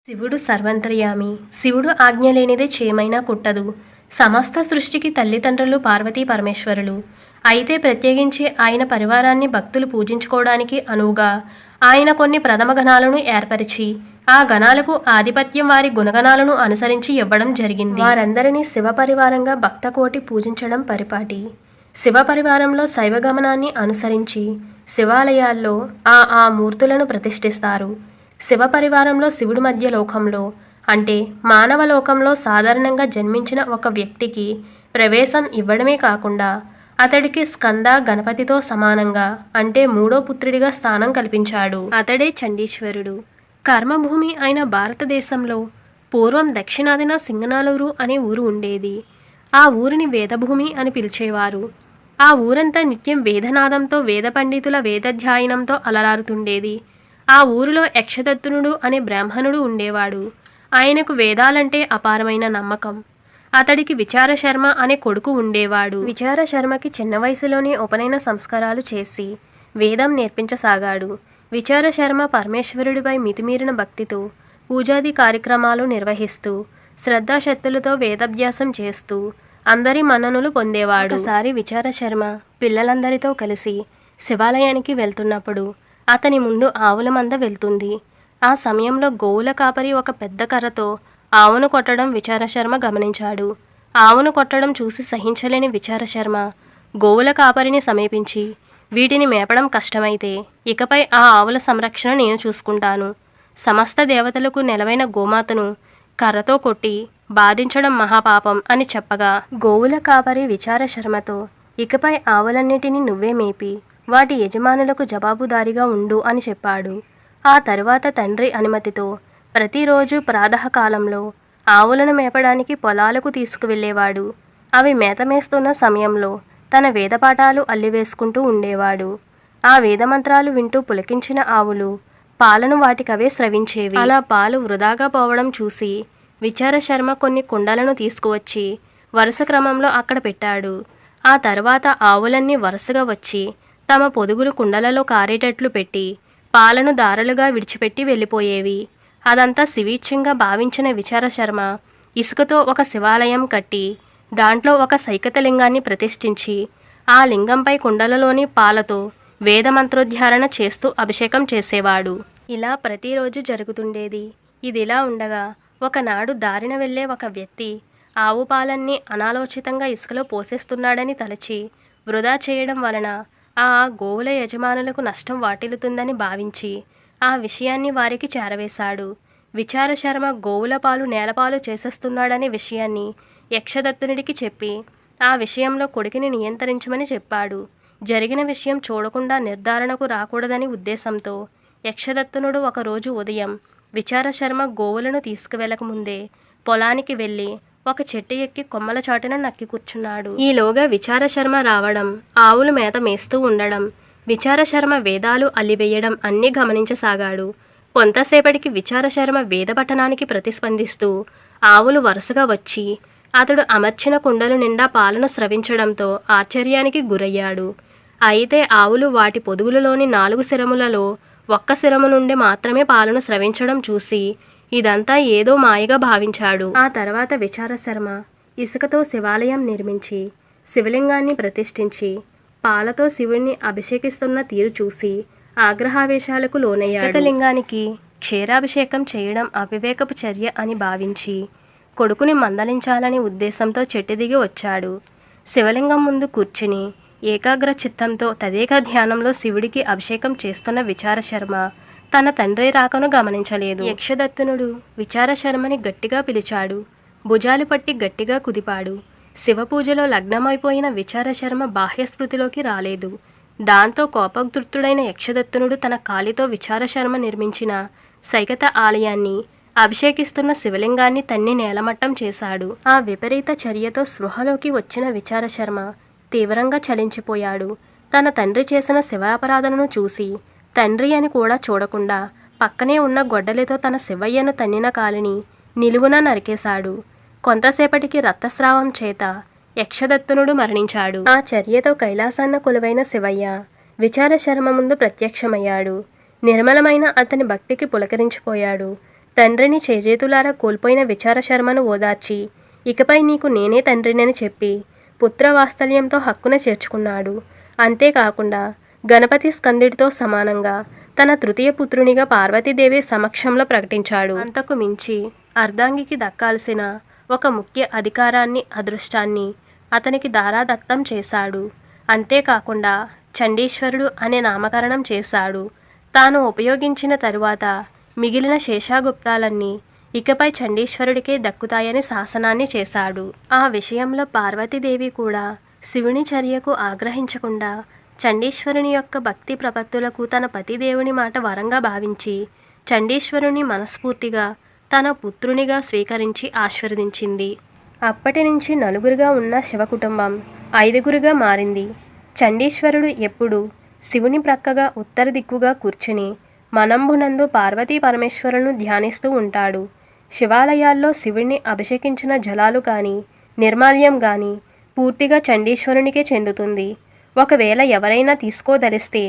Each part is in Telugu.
శివుడు సర్వంతర్యామి. శివుడు ఆజ్ఞ లేనిదే చేమైనా కుట్టదు. సమస్త సృష్టికి తల్లిదండ్రులు పార్వతీ పరమేశ్వరులు. అయితే ప్రత్యేకించి ఆయన పరివారాన్ని భక్తులు పూజించుకోవడానికి అనువుగా ఆయన కొన్ని ప్రథమ గణాలను ఏర్పరిచి ఆ గణాలకు ఆధిపత్యం వారి గుణగణాలను అనుసరించి ఇవ్వడం జరిగింది. వారందరినీ శివ పరివారంగా భక్తకోటి పూజించడం పరిపాటి. శివ పరివారంలో శైవగమనాన్ని అనుసరించి శివాలయాల్లో ఆ మూర్తులను ప్రతిష్ఠిస్తారు. శివ పరివారంలో శివుడి మధ్య లోకంలో అంటే మానవ లోకంలో సాధారణంగా జన్మించిన ఒక వ్యక్తికి ప్రవేశం ఇవ్వడమే కాకుండా అతడికి స్కంద గణపతితో సమానంగా అంటే మూడో పుత్రుడిగా స్థానం కల్పించాడు. అతడే చండీశ్వరుడు. కర్మభూమి అయిన భారతదేశంలో పూర్వం దక్షిణాదిన సింగనాలూరు అనే ఊరు ఉండేది. ఆ ఊరిని వేదభూమి అని పిలిచేవారు. ఆ ఊరంతా నిత్యం వేదనాదంతో వేద పండితుల వేదాధ్యయనంతో అలరారుతుండేది. ఆ ఊరిలో యక్షదత్తునుడు అనే బ్రాహ్మణుడు ఉండేవాడు. ఆయనకు వేదాలంటే అపారమైన నమ్మకం. అతడికి విచారశర్మ అనే కొడుకు ఉండేవాడు. విచారశర్మకి చిన్న వయసులోనే ఉపనయన సంస్కారాలు చేసి వేదం నేర్పించసాగాడు. విచారశర్మ పరమేశ్వరుడిపై మితిమీరిన భక్తితో పూజాది కార్యక్రమాలు నిర్వహిస్తూ శ్రద్ధాశక్తులతో వేదాభ్యాసం చేస్తూ అందరి మన్ననలు పొందేవాడు. ఒకసారి విచారశర్మ పిల్లలందరితో కలిసి శివాలయానికి వెళ్తున్నప్పుడు అతని ముందు ఆవుల మంద వెళ్తుంది. ఆ సమయంలో గోవుల కాపరి ఒక పెద్ద కర్రతో ఆవును కొట్టడం విచారశర్మ గమనించాడు. ఆవును కొట్టడం చూసి సహించలేని విచారశర్మ గోవుల కాపరిని సమీపించి, వీటిని మేపడం కష్టమైతే ఇకపై ఆ ఆవుల సంరక్షణ నేను చూసుకుంటాను. సమస్త దేవతలకు నెలవైన గోమాతను కర్రతో కొట్టి బాధించడం మహాపాపం అని చెప్పగా గోవుల కాపరి విచారశర్మతో, ఇకపై ఆవులన్నిటినీ నువ్వే మేపి వాటి యజమానులకు జవాబుదారీగా ఉండు అని చెప్పాడు. ఆ తరువాత తండ్రి అనుమతితో ప్రతిరోజు ప్రాతకాలంలో ఆవులను మేపడానికి పొలాలకు తీసుకువెళ్ళేవాడు. అవి మేత మేస్తున్న సమయంలో తన వేదపాఠాలు అల్లివేసుకుంటూ ఉండేవాడు. ఆ వేదమంత్రాలు వింటూ పులకించిన ఆవులు పాలను వాటికవే స్రవించేవి. అలా పాలు వృధాగా పోవడం చూసి విచారశర్మ కొన్ని కుండలను తీసుకువచ్చి వరుస క్రమంలో అక్కడ పెట్టాడు. ఆ తర్వాత ఆవులన్నీ వరుసగా వచ్చి తమ పొదుగులు కుండలలో కారేటట్లు పెట్టి పాలను దారలుగా విడిచిపెట్టి వెళ్ళిపోయేవి. అదంతా శివీచ్ఛంగా భావించిన విచారశర్మ ఇసుకతో ఒక శివాలయం కట్టి దాంట్లో ఒక సైకతలింగాన్ని ప్రతిష్ఠించి ఆ లింగంపై కుండలలోని పాలతో వేదమంత్రోద్ధారణ చేస్తూ అభిషేకం చేసేవాడు. ఇలా ప్రతిరోజు జరుగుతుండేది. ఇదిలా ఉండగా ఒకనాడు దారిన వెళ్ళే ఒక వ్యక్తి ఆవు పాలన్నీ అనాలోచితంగా ఇసుకలో పోసేస్తున్నాడని తలచి వృధా చేయడం వలన ఆ గోవుల యజమానులకు నష్టం వాటిల్లుతుందని భావించి ఆ విషయాన్ని వారికి చేరవేశాడు. విచారశర్మ గోవుల పాలు నేలపాలు చేసేస్తున్నాడనే విషయాన్ని యక్షదత్తునుడికి చెప్పి ఆ విషయంలో కొడుకుని నియంత్రించమని చెప్పాడు. జరిగిన విషయం చూడకుండా నిర్ధారణకు రాకూడదని ఉద్దేశంతో యక్షదత్తునుడు ఒకరోజు ఉదయం విచారశర్మ గోవులను తీసుకువెళ్ళకముందే పొలానికి వెళ్ళి ఒక చెట్టు ఎక్కి కొమ్మల చాటున నక్కి కూర్చున్నాడు. ఈలోగా విచారశర్మ రావడం, ఆవులు మేత మేస్తూ ఉండడం, విచారశర్మ వేదాలు అల్లివేయడం అన్నీ గమనించసాగాడు. కొంతసేపటికి విచారశర్మ వేద పఠనానికి ప్రతిస్పందిస్తూ ఆవులు వరుసగా వచ్చి అతడు అమర్చిన కుండలు నిండా పాలను స్రవించడంతో ఆశ్చర్యానికి గురయ్యాడు. అయితే ఆవులు వాటి పొదుగులలోని 4 శిరములలో ఒక్క శిరము నుండి మాత్రమే పాలను స్రవించడం చూసి ఇదంతా ఏదో మాయగా భావించాడు. ఆ తర్వాత విచారశర్మ ఇసుకతో శివాలయం నిర్మించి శివలింగాన్ని ప్రతిష్ఠించి పాలతో శివుణ్ణి అభిషేకిస్తున్న తీరు చూసి ఆగ్రహావేశాలకు లోనయ్యాడు. లింగానికి క్షీరాభిషేకం చేయడం అవివేకపు చర్య అని భావించి కొడుకుని మందలించాలని ఉద్దేశంతో చెట్టు దిగి వచ్చాడు. శివలింగం ముందు కూర్చుని ఏకాగ్ర చిత్తంతో తదేక ధ్యానంలో శివుడికి అభిషేకం చేస్తున్న విచారశర్మ తన తండ్రి రాకను గమనించలేదు. యక్షదత్తునుడు విచారశర్మని గట్టిగా పిలిచాడు. భుజాలు పట్టి గట్టిగా కుదిపాడు. శివపూజలో లగ్నమైపోయిన విచారశర్మ బాహ్యస్మృతిలోకి రాలేదు. దాంతో కోపోద్రిక్తుడైన యక్షదత్తునుడు తన కాలితో విచారశర్మ నిర్మించిన సైకత ఆలయాన్ని అభిషేకిస్తున్న శివలింగాన్ని తన్ని నేలమట్టం చేశాడు. ఆ విపరీత చర్యతో స్పృహలోకి వచ్చిన విచారశర్మ తీవ్రంగా చలించిపోయాడు. తన తండ్రి చేసిన శివాపరాధనను చూసి తండ్రి అని కూడా చూడకుండా పక్కనే ఉన్న గొడ్డలితో తన శివయ్యను తన్నిన కాలిని నిలువున నరికేశాడు. కొంతసేపటికి రక్తస్రావం చేత యక్షదత్తునుడు మరణించాడు. ఆ చర్యతో కైలాసాన్న కొలువైన శివయ్య విచారశర్మ ముందు ప్రత్యక్షమయ్యాడు. నిర్మలమైన అతని భక్తికి పులకరించిపోయాడు. తండ్రిని చేజేతులారా కోల్పోయిన విచారశర్మను ఓదార్చి ఇకపై నీకు నేనే తండ్రినని చెప్పి పుత్రవాత్సల్యంతో హక్కున చేర్చుకున్నాడు. అంతేకాకుండా గణపతి స్కందుడితో సమానంగా తన తృతీయ పుత్రునిగా పార్వతీదేవి సమక్షంలో ప్రకటించాడు. అంతకు మించి అర్ధాంగికి దక్కాల్సిన ఒక ముఖ్య అధికారాన్ని, అదృష్టాన్ని అతనికి దారాదత్తం చేశాడు. అంతేకాకుండా చండీశ్వరుడు అనే నామకరణం చేశాడు. తాను ఉపయోగించిన తరువాత మిగిలిన శేషాగుప్తాలన్నీ ఇకపై చండీశ్వరుడికే దక్కుతాయని శాసనాన్ని చేశాడు. ఆ విషయంలో పార్వతీదేవి కూడా శివుని చర్యకు ఆగ్రహించకుండా చండీశ్వరుని యొక్క భక్తి ప్రపత్తులకు తన పతిదేవుని మాట వరంగా భావించి చండీశ్వరుని మనస్ఫూర్తిగా తన పుత్రునిగా స్వీకరించి ఆశీర్వదించింది. అప్పటి నుంచి నలుగురుగా ఉన్న శివ కుటుంబం 5గురుగా మారింది. చండీశ్వరుడు ఎప్పుడు శివుని ప్రక్కగా ఉత్తర దిక్కుగా కూర్చుని మనంబునందు పార్వతీ పరమేశ్వరులను ధ్యానిస్తూ ఉంటాడు. శివాలయాల్లో శివుణ్ణి అభిషేకించిన జలాలు కానీ నిర్మాల్యం కానీ పూర్తిగా చండీశ్వరునికే చెందుతుంది. ఒకవేళ ఎవరైనా తీసుకోదలిస్తే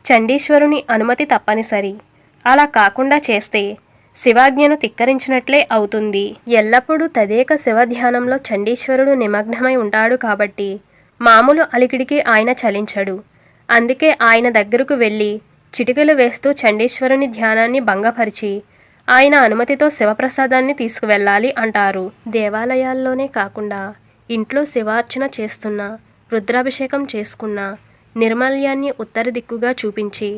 చండీశ్వరుని అనుమతి తప్పనిసరి. అలా కాకుండా చేస్తే శివాజ్ఞను ధిక్కరించినట్లే అవుతుంది. ఎల్లప్పుడూ తదేక శివధ్యానంలో చండీశ్వరుడు నిమగ్నమై ఉంటాడు కాబట్టి మామూలు అలికిడికి ఆయన చలించడు. అందుకే ఆయన దగ్గరకు వెళ్ళి చిటికెలు వేస్తూ చండీశ్వరుని ధ్యానాన్ని భంగపరిచి ఆయన అనుమతితో శివప్రసాదాన్ని తీసుకువెళ్ళాలి అంటారు. దేవాలయాల్లోనే కాకుండా ఇంట్లో శివార్చన చేస్తున్నా, రుద్రాభిషేకం చేసుకున్న నిర్మల్యాన్ని ఉత్తర దిక్కుగా చూపించి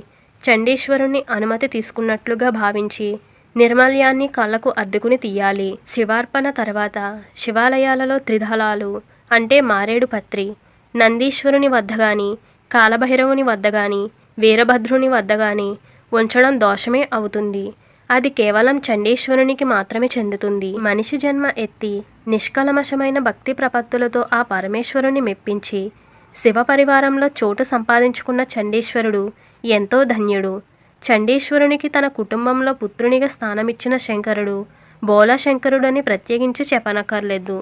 చండీశ్వరుని అనుమతి తీసుకున్నట్లుగా భావించి నిర్మల్యాన్ని కళ్ళకు అద్దుకుని తీయాలి. శివార్పణ తర్వాత శివాలయాలలో త్రిదళాలు అంటే మారేడు పత్రి నందీశ్వరుని వద్ద గాని, కాలభైరవుని వద్ద గాని, వీరభద్రుని వద్ద గాని ఉంచడం దోషమే అవుతుంది. అది కేవలం చండీశ్వరునికి మాత్రమే చెందుతుంది. మనిషి జన్మ ఎత్తి నిష్కల్మషమైన భక్తి ప్రపత్తులతో ఆ పరమేశ్వరుని మెప్పించి శివ పరివారంలో చోటు సంపాదించుకున్న చండీశ్వరుడు ఎంతో ధన్యుడు. చండీశ్వరునికి తన కుటుంబంలో పుత్రునిగా స్థానమిచ్చిన శంకరుడు బోళాశంకరుడని ప్రత్యేకించి చెప్పనక్కర్లేదు.